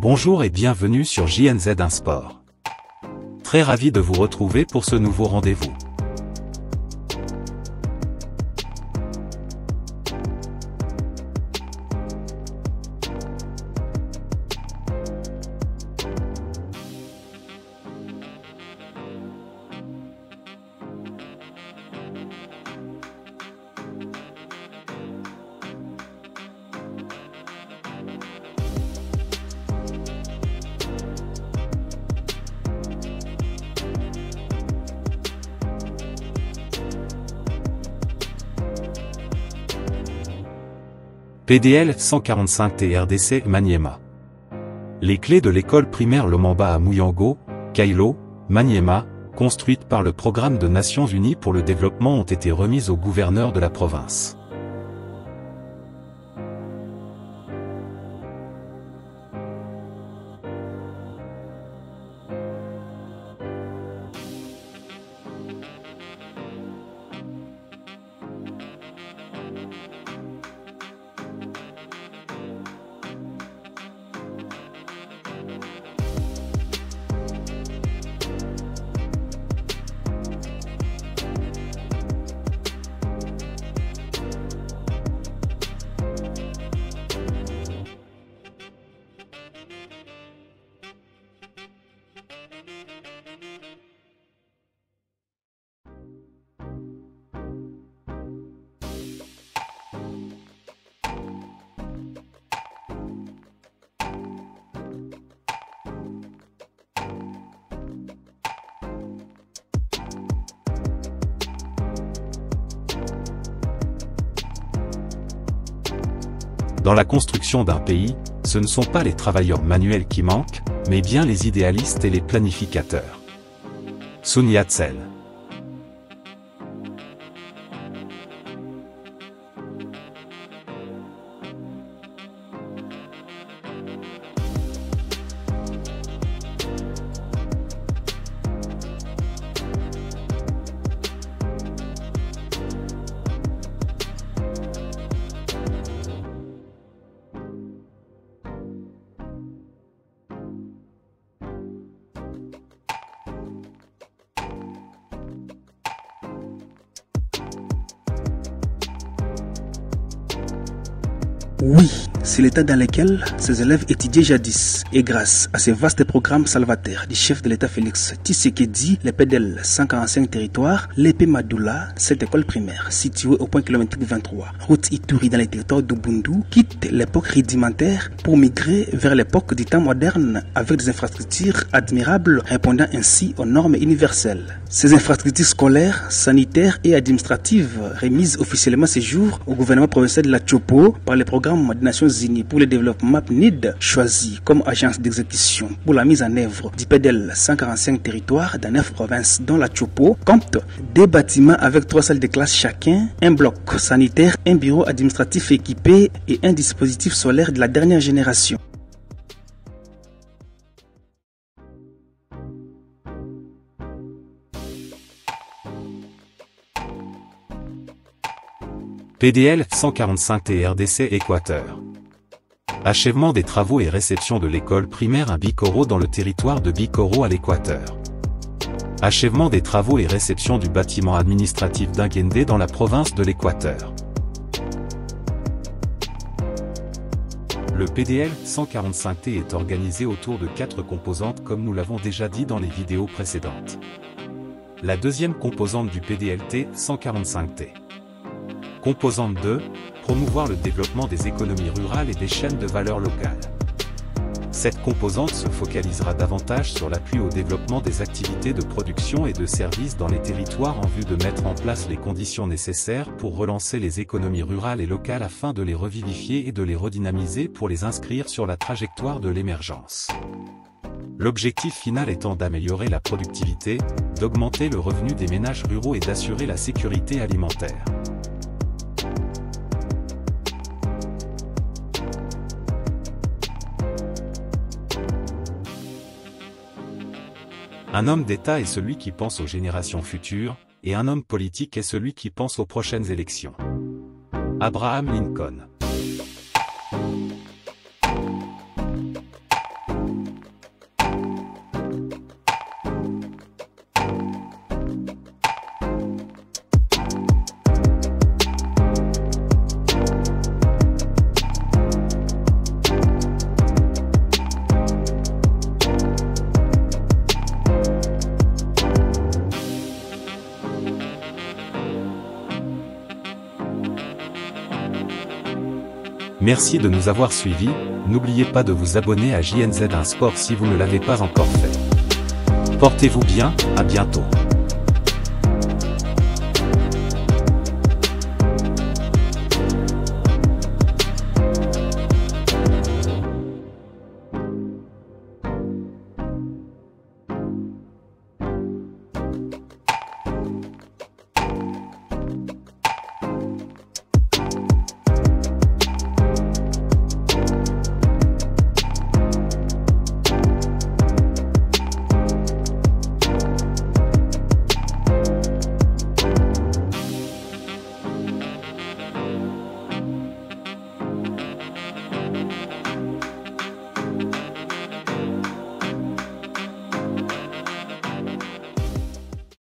Bonjour et bienvenue sur JNZ1 Sport. Très ravi de vous retrouver pour ce nouveau rendez-vous. PDL 145T RDC Maniema. Les clés de l'école primaire Lomamba à Muyango, Kailo, Maniema, construite par le Programme de Nations Unies pour le développement ont été remises au gouverneur de la province. Dans la construction d'un pays, ce ne sont pas les travailleurs manuels qui manquent, mais bien les idéalistes et les planificateurs. Sun Yat-sen. Oui, c'est l'état dans lequel ces élèves étudiaient jadis. Et grâce à ces vastes programmes salvataires du chef de l'État Félix Tshisekedi, les PDL 145 territoires, l'épée Madoula, cette école primaire située au point kilométrique 23, route Ituri dans les territoires d'Ubundu, quitte l'époque rudimentaire pour migrer vers l'époque du temps moderne avec des infrastructures admirables répondant ainsi aux normes universelles. Ces infrastructures scolaires, sanitaires et administratives remises officiellement ces jours au gouvernement provincial de la Tchopo par les programmes des Nations Unies pour le développement PNID, choisi comme agence d'exécution pour la mise en œuvre du PDL 145 territoires dans 9 provinces dont la Tchopo, compte 2 bâtiments avec 3 salles de classe chacun, un bloc sanitaire, un bureau administratif équipé et un dispositif solaire de la dernière génération. PDL 145T RDC Équateur. Achèvement des travaux et réception de l'école primaire à Bikoro dans le territoire de Bikoro à l'Équateur. Achèvement des travaux et réception du bâtiment administratif d'Inguendé dans la province de l'Équateur. Le PDL 145T est organisé autour de 4 composantes comme nous l'avons déjà dit dans les vidéos précédentes. La deuxième composante du PDLT 145T. Composante 2, promouvoir le développement des économies rurales et des chaînes de valeur locales. Cette composante se focalisera davantage sur l'appui au développement des activités de production et de services dans les territoires en vue de mettre en place les conditions nécessaires pour relancer les économies rurales et locales afin de les revivifier et de les redynamiser pour les inscrire sur la trajectoire de l'émergence. L'objectif final étant d'améliorer la productivité, d'augmenter le revenu des ménages ruraux et d'assurer la sécurité alimentaire. Un homme d'État est celui qui pense aux générations futures, et un homme politique est celui qui pense aux prochaines élections. Abraham Lincoln. Merci de nous avoir suivis, n'oubliez pas de vous abonner à JNZ1 Sport si vous ne l'avez pas encore fait. Portez-vous bien, à bientôt.